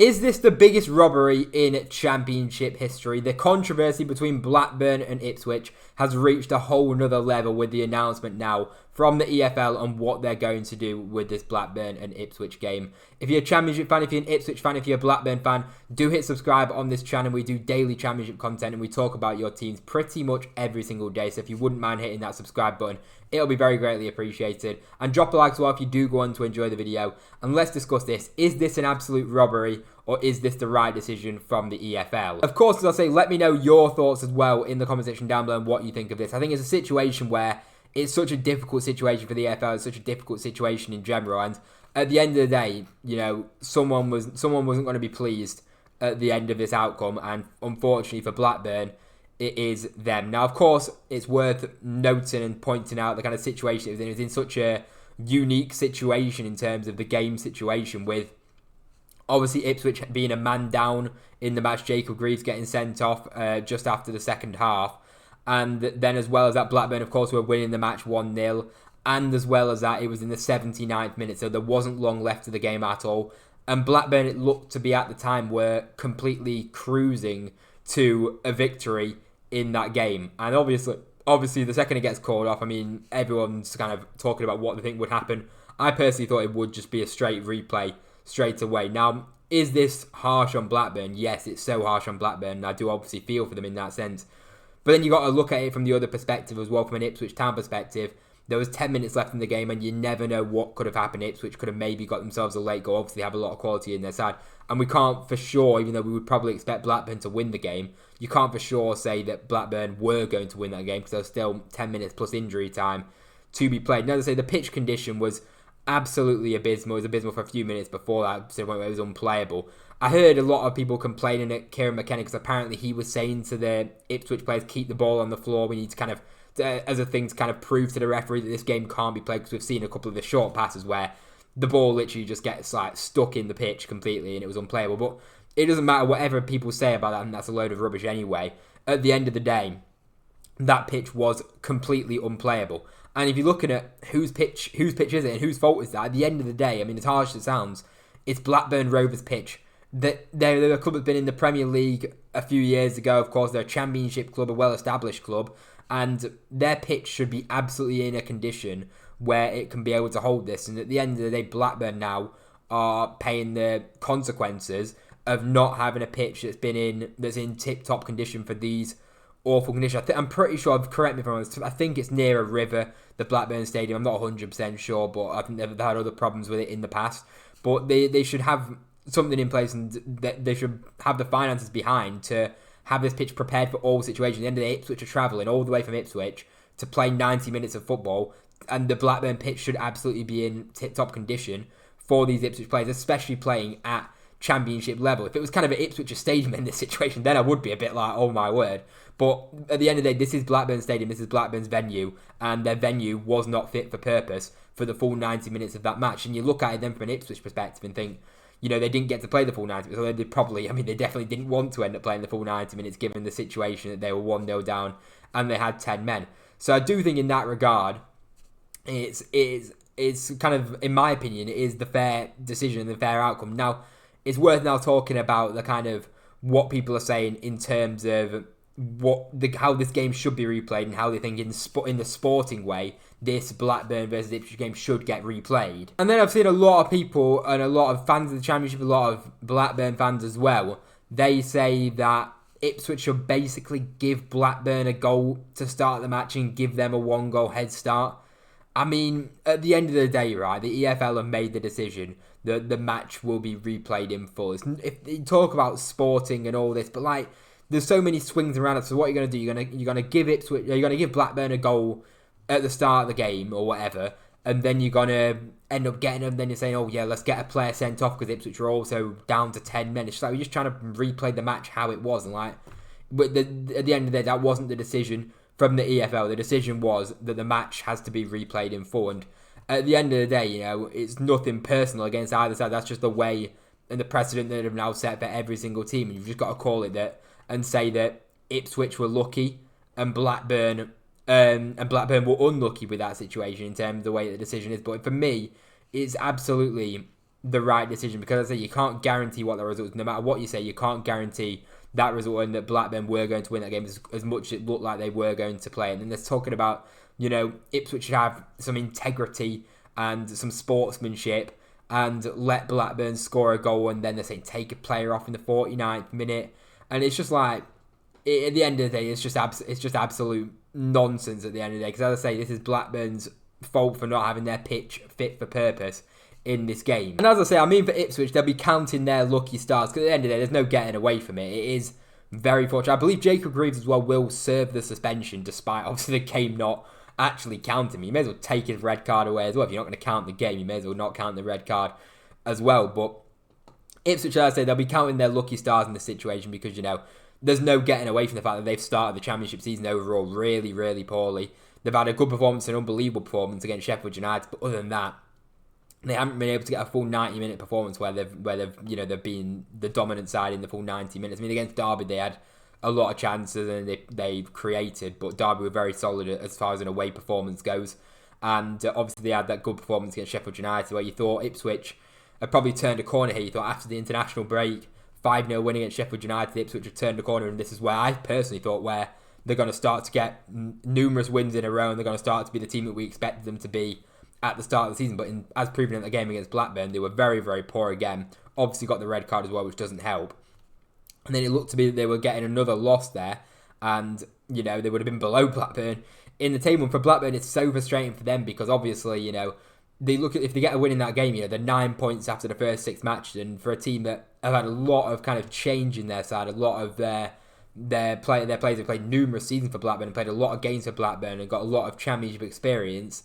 Is this the biggest robbery in Championship history? The controversy between Blackburn and Ipswich has reached a whole nother level with the announcement now from the EFL on what they're going to do with this Blackburn and Ipswich game. If you're a Championship fan, if you're an Ipswich fan, if you're a Blackburn fan, do hit subscribe on this channel. We do daily Championship content and we talk about your teams pretty much every single day. So if you wouldn't mind hitting that subscribe button, it'll be very greatly appreciated. And drop a like as well if you do go on to enjoy the video. And let's discuss this. Is this an absolute robbery, or is this the right decision from the EFL? Of course, as I say, let me know your thoughts as well in the comment section down below and what you think of this. I think it's a situation where it's such a difficult situation for the EFL. It's such a difficult situation in general. And at the end of the day, you know, someone wasn't going to be pleased at the end of this outcome. And unfortunately for Blackburn, it is them. Now, of course, it's worth noting and pointing out the kind of situation it was in. It was in such a unique situation in terms of the game situation, with obviously Ipswich being a man down in the match, Jacob Greaves getting sent off just after the second half. And then as well as that, Blackburn, of course, were winning the match 1-0. And as well as that, it was in the 79th minute, so there wasn't long left of the game at all. And Blackburn, it looked to be at the time, were completely cruising to a victory in that game. And obviously, the second it gets called off, I mean, everyone's kind of talking about what they think would happen. I personally thought it would just be a straight replay straight away. Now, is this harsh on Blackburn? Yes, it's so harsh on Blackburn, and I do obviously feel for them in that sense. But then you got to look at it from the other perspective as well, from an Ipswich Town perspective. There was 10 minutes left in the game, and you never know what could have happened. Ipswich could have maybe got themselves a late goal. Obviously, they have a lot of quality in their side. And we can't for sure, even though we would probably expect Blackburn to win the game, you can't for sure say that Blackburn were going to win that game because there was still 10 minutes plus injury time to be played. Now, to say the pitch condition was absolutely abysmal. It was abysmal for a few minutes before that, to the point where it was unplayable. I heard a lot of people complaining at Kieran McKenna because apparently he was saying to the Ipswich players, keep the ball on the floor. We need to kind of, as a thing, to kind of prove to the referee that this game can't be played, because we've seen a couple of the short passes where the ball literally just gets like stuck in the pitch completely and it was unplayable. But it doesn't matter whatever people say about that, and that's a load of rubbish anyway. At the end of the day, that pitch was completely unplayable. And if you're looking at whose pitch is it and whose fault is that, at the end of the day, I mean, as harsh as it sounds, it's Blackburn Rovers pitch. They're a club that's been in the Premier League a few years ago. Of course, they're a Championship club, a well-established club, and their pitch should be absolutely in a condition where it can be able to hold this. And at the end of the day, Blackburn now are paying the consequences of not having a pitch that's in tip-top condition for these awful conditions. I'm pretty sure, correct me if I'm wrong, I think it's near a river, the Blackburn Stadium. I'm not 100% sure, but I think they've had other problems with it in the past. But they should have something in place, and they should have the finances behind to have this pitch prepared for all situations. At the end of the day, Ipswich are travelling all the way from Ipswich to play 90 minutes of football, and the Blackburn pitch should absolutely be in tip-top condition for these Ipswich players, especially playing at Championship level. If it was kind of an Ipswich Stadium in this situation, then I would be a bit like, oh my word. But at the end of the day, this is Blackburn Stadium, this is Blackburn's venue, and their venue was not fit for purpose for the full 90 minutes of that match. And you look at it then from an Ipswich perspective and think, you know, they didn't get to play the full 90 minutes, although they definitely didn't want to end up playing the full 90 minutes given the situation that they were 1-0 down and they had 10 men. So I do think in that regard, it's kind of, in my opinion, it is the fair decision, the fair outcome. Now, it's worth now talking about the kind of what people are saying in terms of how this game should be replayed and how they think in the sporting way this Blackburn versus Ipswich game should get replayed. And then I've seen a lot of people and a lot of fans of the Championship, a lot of Blackburn fans as well, they say that Ipswich should basically give Blackburn a goal to start the match and give them a 1-goal head start. I mean, at the end of the day, right, the EFL have made the decision that the match will be replayed in full. If you talk about sporting and all this, but like, there's so many swings around it. So what you're gonna do? You're gonna give Blackburn a goal at the start of the game or whatever, and then you're gonna end up getting them. Then you're saying, oh yeah, let's get a player sent off because Ipswich are also down to 10 men. It's just like we're just trying to replay the match how it was, and like, but at the end of the day, that wasn't the decision from the EFL. The decision was that the match has to be replayed in full. And at the end of the day, you know, it's nothing personal against either side. That's just the way and the precedent that they've now set for every single team. And you've just got to call it that and say that Ipswich were lucky and Blackburn were unlucky with that situation in terms of the way the decision is. But for me, it's absolutely the right decision, because as I say, you can't guarantee what the result is. No matter what you say, you can't guarantee that result, and that Blackburn were going to win that game as much as it looked like they were going to play. And then there's talking about, Ipswich should have some integrity and some sportsmanship and let Blackburn score a goal, and then they're saying take a player off in the 49th minute. And it's just like, at the end of the day, it's just absolute nonsense at the end of the day. Because as I say, this is Blackburn's fault for not having their pitch fit for purpose in this game. And as I say, I mean, for Ipswich, they'll be counting their lucky stars, because at the end of the day, there's no getting away from it. It is very fortunate. I believe Jacob Greaves as well will serve the suspension, despite obviously the game not actually counting. You may as well take his red card away as well. If you're not going to count the game, you may as well not count the red card as well. But Ipswich, as I say, they'll be counting their lucky stars in this situation, because, there's no getting away from the fact that they've started the Championship season overall really, really poorly. They've had a good performance, an unbelievable performance against Sheffield United, but other than that, they haven't been able to get a full 90-minute performance where they've been the dominant side in the full 90 minutes. I mean, against Derby, they had a lot of chances and they created, but Derby were very solid as far as an away performance goes. And obviously, they had that good performance against Sheffield United, where you thought Ipswich had probably turned a corner here. You thought after the international break, 5-0 win against Sheffield United, Ipswich had turned a corner, and this is where I personally thought where they're going to start to get numerous wins in a row, and they're going to start to be the team that we expected them to be at the start of the season. But as proven in the game against Blackburn, they were very, very poor again. Obviously got the red card as well, which doesn't help. And then it looked to be that they were getting another loss there, and they would have been below Blackburn in the table. And for Blackburn, it's so frustrating for them, because obviously, they look at, if they get a win in that game, they're 9 points after the first 6 matches, and for a team that have had a lot of kind of change in their side, a lot of their players have played numerous seasons for Blackburn and played a lot of games for Blackburn and got a lot of Championship experience.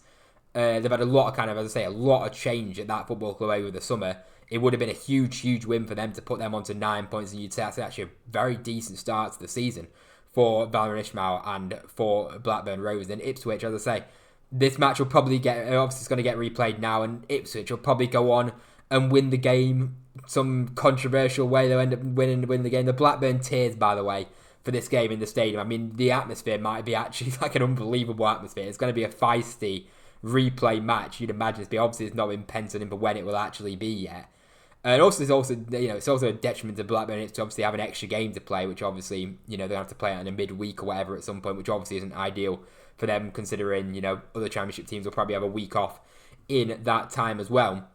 They've had a lot of a lot of change at that football club over the summer. It would have been a huge, huge win for them to put them onto 9 points, and you'd say that's actually a very decent start to the season for Valérien Ismaël and for Blackburn Rovers. And Ipswich, as I say, this match will probably obviously it's going to get replayed now, and Ipswich will probably go on and win the game some controversial way. They'll end up winning the game. The Blackburn tears, by the way, for this game in the stadium. I mean, the atmosphere might be actually like an unbelievable atmosphere. It's going to be a feisty replay match. You'd imagine it's not been penciled in for when it will actually be yet. And also, it's also a detriment to Blackburn to obviously have an extra game to play, which obviously, they're going to have to play it in a midweek or whatever at some point, which obviously isn't ideal for them, considering, other Championship teams will probably have a week off in that time as well.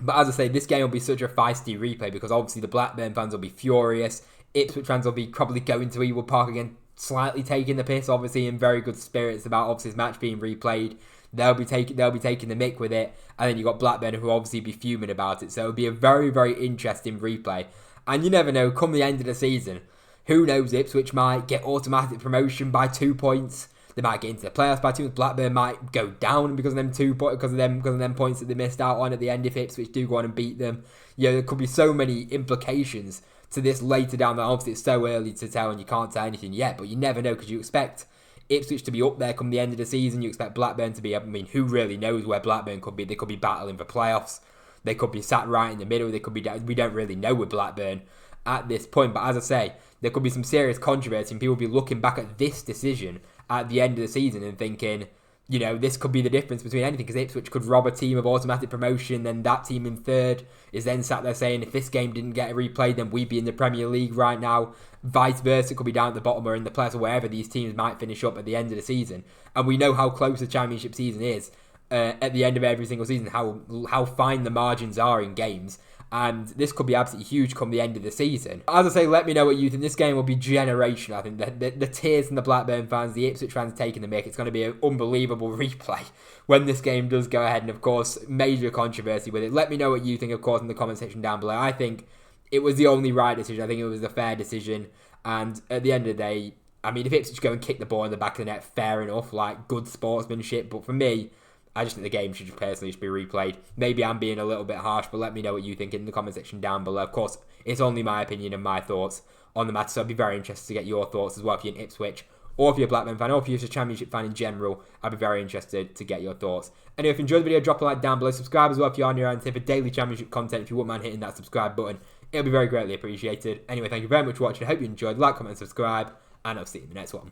But as I say, this game will be such a feisty replay, because obviously the Blackburn fans will be furious. Ipswich fans will be probably going to Ewood Park again, slightly taking the piss, obviously in very good spirits about obviously this match being replayed. They'll be taking the mick with it, and then you've got Blackburn who will obviously be fuming about it. So it'll be a very, very interesting replay. And you never know, come the end of the season, who knows, Ipswich might get automatic promotion by 2 points. They might get into the playoffs by 2. Blackburn might go down because of them because of them points that they missed out on at the end if Ipswich do go on and beat them. There could be so many implications to this later down the line. Obviously, it's so early to tell, and you can't tell anything yet. But you never know, because you expect Ipswich to be up there come the end of the season. You expect Blackburn to be. I mean, who really knows where Blackburn could be? They could be battling for playoffs. They could be sat right in the middle. They could be. We don't really know with Blackburn at this point. But as I say, there could be some serious controversy, and people will be looking back at this decision at the end of the season and thinking, this could be the difference between anything, because Ipswich could rob a team of automatic promotion, then that team in third is then sat there saying, if this game didn't get replayed, then we'd be in the Premier League right now. Vice versa, it could be down at the bottom or in the playoffs or wherever these teams might finish up at the end of the season. And we know how close the Championship season is at the end of every single season, how fine the margins are in games. And this could be absolutely huge come the end of the season. As I say, let me know what you think. This game will be generational. I think the tears from the Blackburn fans, the Ipswich fans taking the mick. It's going to be an unbelievable replay when this game does go ahead. And of course, major controversy with it. Let me know what you think, of course, in the comment section down below. I think it was the only right decision. I think it was the fair decision. And at the end of the day, I mean, if Ipswich go and kick the ball in the back of the net, fair enough, like good sportsmanship. But for me, I just think the game should personally be replayed. Maybe I'm being a little bit harsh, but let me know what you think in the comment section down below. Of course, it's only my opinion and my thoughts on the matter, so I'd be very interested to get your thoughts as well if you're in Ipswich, or if you're a Blackburn fan, or if you're just a Championship fan in general. I'd be very interested to get your thoughts. Anyway, if you enjoyed the video, drop a like down below. Subscribe as well if you're new around here for daily Championship content. If you wouldn't mind hitting that subscribe button, it'll be very greatly appreciated. Anyway, thank you very much for watching. I hope you enjoyed. Like, comment, and subscribe, and I'll see you in the next one.